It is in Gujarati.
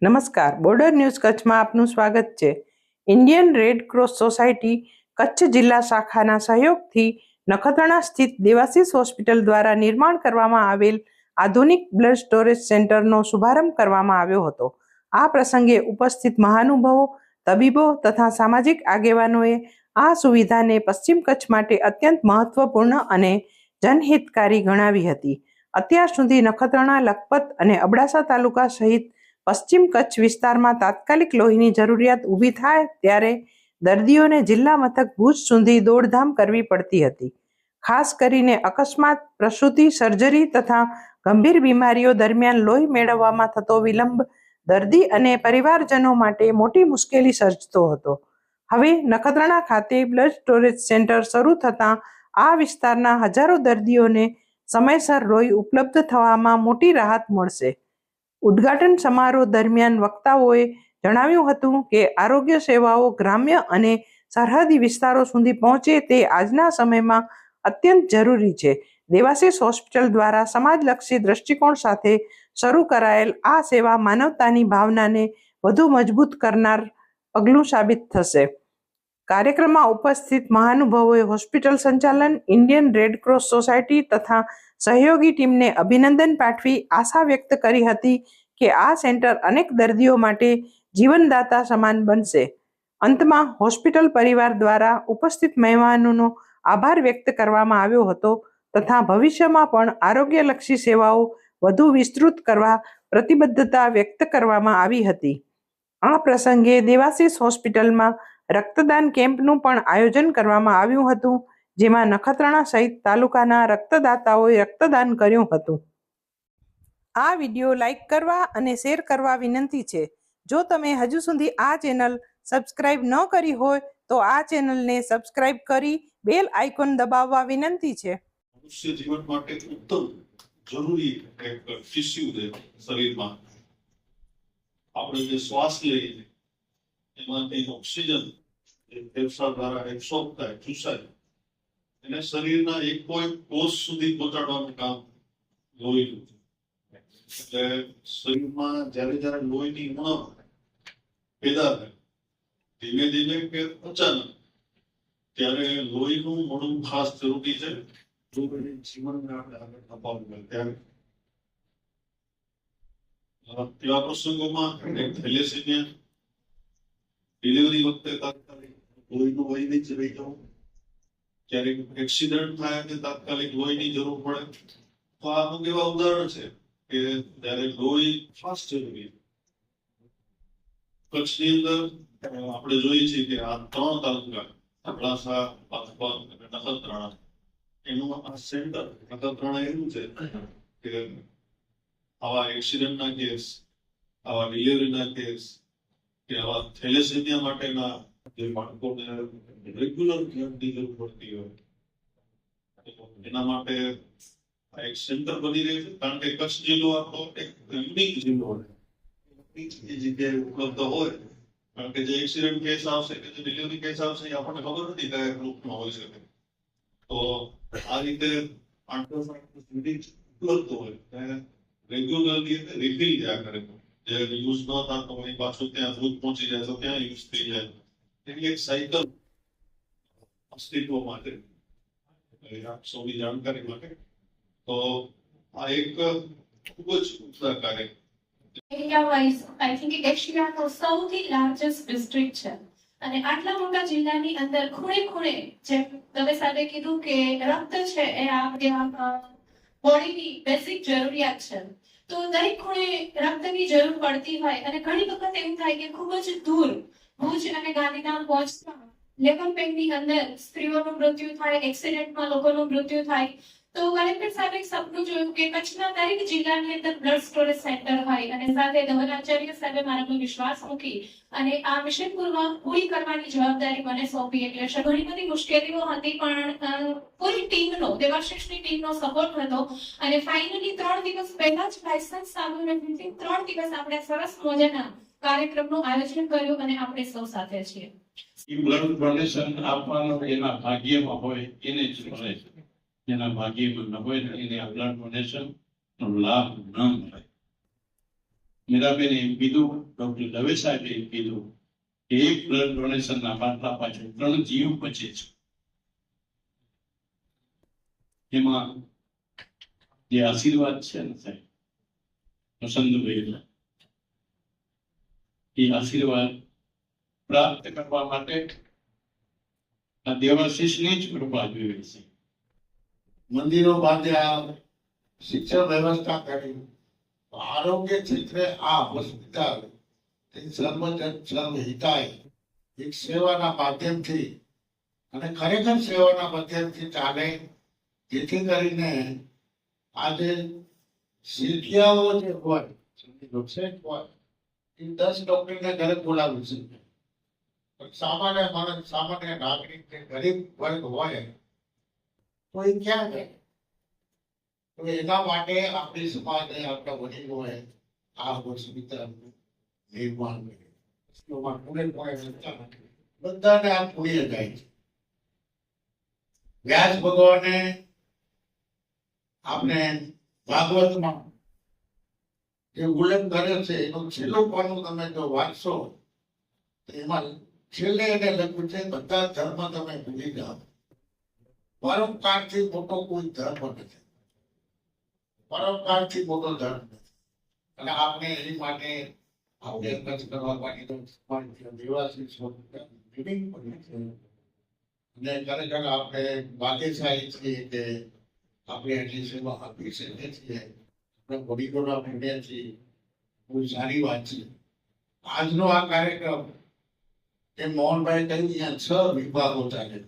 નમસ્કાર, બોર્ડર ન્યૂઝ કચ્છમાં આપનું સ્વાગત છે. Indian red cross society Kutch જિલ્લા શાખાના સહયોગથી નખત્રાણા સ્થિત દેવાશીષ હોસ્પિટલ દ્વારા નિર્માણ કરવામાં આવેલ આધુનિક બ્લડ સ્ટોરેજ સેન્ટરનો શુભારંભ કરવામાં આવ્યો હતો. આ પ્રસંગે ઉપસ્થિત મહાનુભાવો, તબીબો તથા સામાજિક આગેવાનોએ આ સુવિધાને પશ્ચિમ કચ્છ માટે અત્યંત મહત્વપૂર્ણ અને જનહિતકારી ગણાવી હતી. અત્યાર સુધી નખત્રાણા, લખપત અને અબડાસા તાલુકા સહિત પશ્ચિમ કચ્છ વિસ્તારમાં તાત્કાલિક લોહીની જરૂરિયાત ઊભી થાય ત્યારે દર્દીઓને જિલ્લા મથક ભુજ સુધી દોડધામ કરવી પડતી હતી. ખાસ કરીને અકસ્માત, પ્રસૂતિ, સર્જરી તથા ગંભીર બીમારીઓ દરમિયાન લોહી મેળવવામાં થતો વિલંબ દર્દી અને પરિવારજનો માટે મોટી મુશ્કેલી સર્જતો હતો. હવે નખત્રાણા ખાતે બ્લડ સ્ટોરેજ સેન્ટર શરૂ થતાં આ વિસ્તારના હજારો દર્દીઓને સમયસર લોહી ઉપલબ્ધ થવામાં મોટી રાહત મળશે. ઉદ્ઘાટન સમારોહ દરમિયાન વક્તાઓએ જણાવ્યું હતું કે આરોગ્ય સેવાઓ ગ્રામ્ય અને સરહદી વિસ્તારો સુધી પહોંચે તે આજના સમયમાં અત્યંત જરૂરી છે. દેવાશીષ હોસ્પિટલ દ્વારા સમાજલક્ષી દ્રષ્ટિકોણ સાથે શરૂ કરાયેલ આ સેવા માનવતાની ભાવનાને વધુ મજબૂત કરનાર પગલું સાબિત થશે. કાર્યક્રમમાં ઉપસ્થિત મહાનુભાવોએ હોસ્પિટલ સંચાલન, ઇન્ડિયન રેડ ક્રોસ સોસાયટી તથા સહયોગી ટીમને અભિનંદન પાઠવી આશા વ્યક્ત કરી હતી કે આ સેન્ટર અનેક દર્દીઓ માટે જીવનદાતા સમાન બનશે. અંતમાં હોસ્પિટલ પરિવાર દ્વારા ઉપસ્થિત મહેમાનોનો આભાર વ્યક્ત કરવામાં આવ્યો હતો તથા ભવિષ્યમાં પણ આરોગ્યલક્ષી સેવાઓ વધુ વિસ્તૃત કરવા પ્રતિબદ્ધતા વ્યક્ત કરવામાં આવી હતી. આ પ્રસંગે દેવાશીષ હોસ્પિટલમાં રક્તદાન કેમ્પનું પણ આયોજન કરવામાં આવ્યું હતું, જેમાં નખત્રાણા સહિત તાલુકાના રક્તદાતાઓએ રક્તદાન કર્યું હતું. આ વિડીયો લાઈક કરવા અને શેર કરવા વિનંતી છે. જો તમે હજુ સુધી આ ચેનલ સબસ્ક્રાઇબ ન કરી હોય તો આ ચેનલને સબસ્ક્રાઇબ કરી બેલ આઇકોન દબાવવા વિનંતી છે. મનુષ્ય જીવન માટે ઉત્તમ જરૂરી એક ટિશ્યુ છે શરીરમાં. આપણે જે શ્વાસ લઈએ એમાંથી ઓક્સિજન ફેફસા દ્વારા એબ્સોર્બ થાય, ચૂસાય, એને શરીરના એક કોઈ કોષ સુધી પહોંચાડવાનું કામ લોહીનું છે. એટલે શરીરમાં જ્યારે લોહીની ઉણપ પેદા થાય, ધીમે ધીમે કે અચાનક, ત્યારે લોહીનું મળવું ખાસ જરૂરી છે. જીવનને આપણે આગળ ધપાવવું ત્યારે એવા પ્રસંગોમાં થેલેસેમિયા ડિલિવરી વખતે તાત્કાલિક લોહીનું વહી નહીં રહી જવું, ક્યારેક એક્સિડન્ટ થાય અને તાત્કાલિક લોહીની જરૂર પડે, તો આ અમુક એવા ઉદાહરણ છે કે જ્યારે લોહી ખાસ જરૂરી. કચ્છની અંદર આપણે જોઈએ છીએ કે આ 3 તાલુકા અબડાસા, લખપત અને નખત્રાણા, એનું આ સેન્ટર નખત્રાણા એવું છે કે આવા એક્સિડન્ટના કેસ, આવા ડિલિવરીના કેસ કે આવા થેલેસેમિયા માટેના જે બાળકોને રેગ્યુલર કેરની જરૂર પડતી હોય, એના માટે આ એક સેન્ટર બની રહ્યું છે. કારણ કે કચ્છ જિલ્લો આપણો એક યુનિક જિલ્લો હોય, જગ્યાએ ઉપલબ્ધ હોય. કારણ કે જે એક્સિડન્ટ કેસ આવશે કે જે ડિલિવરી કેસ આવશે એ આપણને ખબર નથી કયા ગ્રુપનો હોઈ શકે. તો આ રીતે ઉપલબ્ધ હોય રેગ્યુલરલી રિફિલ થયા કરે, જે યુઝ ન થતો હોય પાછું ત્યાં દૂધ પહોંચી જાય તો ત્યાં યુઝ થઈ જાય. એની એક સાયકલ અસ્તિત્વમાં છે. આપ સૌની જાણકારી માટે તો આ એક ખૂબ જ ઉત્સાહકારી એરિયા વાઇઝ આઈ થિંક એશિયાનો સૌથી લાર્જેસ્ટ ડિસ્ટ્રિક્ટ છે અને આટલા મોટા જિલ્લાની અંદર ખૂણે ખૂણે જેમ તમે સાથે કીધું કે રક્ત છે એ આપણી બોડીની બેસિક જરૂરિયાત છે. તો દરેક ખૂણે રક્તની જરૂર પડતી હોય અને ઘણી વખત એવું થાય કે ખૂબ જ દૂર ભુજ અને ગાંધીધામ પહોંચતા લેવલ પેનની અંદર સ્ત્રીઓનું મૃત્યુ થાય, એક્સિડન્ટમાં લોકોનું મૃત્યુ થાય. તો કલેક્ટર સાહેબ એક સપનું જોયું કે કચ્છના દરેક જિલ્લાની અંદર બ્લડ સ્ટોરેજ સેન્ટર હોય અને સાથે ધવલાચાર્ય સાહેબે મારા પર વિશ્વાસ મૂકી અને આ મિશન પૂરી કરવાની જવાબદારી મને સોંપી. એટલે ઘણી બધી મુશ્કેલીઓ હતી પણ પૂરી ટીમનો, દેવાશીષની ટીમનો સપોર્ટ હતો અને ફાઇનલી 3 દિવસ પહેલા જ લાયસન્સ ચાલુ નથી, 3 દિવસ આપણે સરસ મજાના કાર્યક્રમનું આયોજન કર્યું અને આપણે સૌ સાથે છીએ. બ્લડ ડોનેશન આપવાનો એના ભાગ્યમાં હોય એને જ મળે છે, જેના ભાગ્યમાં ન હોય એને આ બ્લડ ડોનેશન નો લાભ ન મળે. મીરાબેન એમ કીધું, ડોક્ટર દવે સાહેબે એમ કીધું કે એક બ્લડ ડોનેશનના બાટલા પાછળ 3 જીવ બચે છે. એમાં જે આશીર્વાદ છે ને સાહેબ વસંતભાઈ, એ આશીર્વાદ પ્રાપ્ત કરવા માટે આ દેવાશીષની જ કૃપા જોઈએ છે. મંદિરો બાંધ્યા, શિક્ષણ વ્યવસ્થા કરી, આરોગ્ય ક્ષેત્રે આ હોસ્પિટલ સર્વજન સર્વ હિતાય એક સેવાના માધ્યમથી અને ખરેખર સેવાના માધ્યમથી ચાલે, જેથી કરીને આજે શીખિયાઓ જે હોય શેઠ હોય એ 10 ડોક્ટરને ઘરે બોલાવી છે, પણ સામાન્ય માણસ, સામાન્ય નાગરિક કે ગરીબ વર્ગ હોય તો એ ક્યાં જાય? તો એના માટે આપણી સમાજે, આપણા વડીલોએ આ હોસ્પિટલ નિર્માણ કર્યું. બધાને આ પુણ્ય જાય છે. વ્યાસ ભગવાને આપણે ભાગવતમાં જે ઉલ્લેખ કર્યો છે એનું છેલ્લું પાનું તમે જો વાંચશો તો એમાં છેલ્લે એને લખ્યું છે બધા ધર્મ તમે ભૂલી જાઓ, પરોપકારથી મોટો કોઈ ધર્મ નથી, પરોપકારથી મોટો ધર્મ નથી. અને આપણે એની માટે આપણે ખર્ચ કરવા માટે દેવાશીષ મિટિંગ કરી છે. અને ખરેખર આપણે ભાગ્યશાળી છીએ કે આપણે એટલી સેવા આપી શકીએ છીએ. આપણે વડીલોના પુણ્યથી બહુ સારી વાત છે. આજનો આ કાર્યક્રમ એ મોહનભાઈ કહ્યું, અહીંયા 6 વિભાગો ચાલે.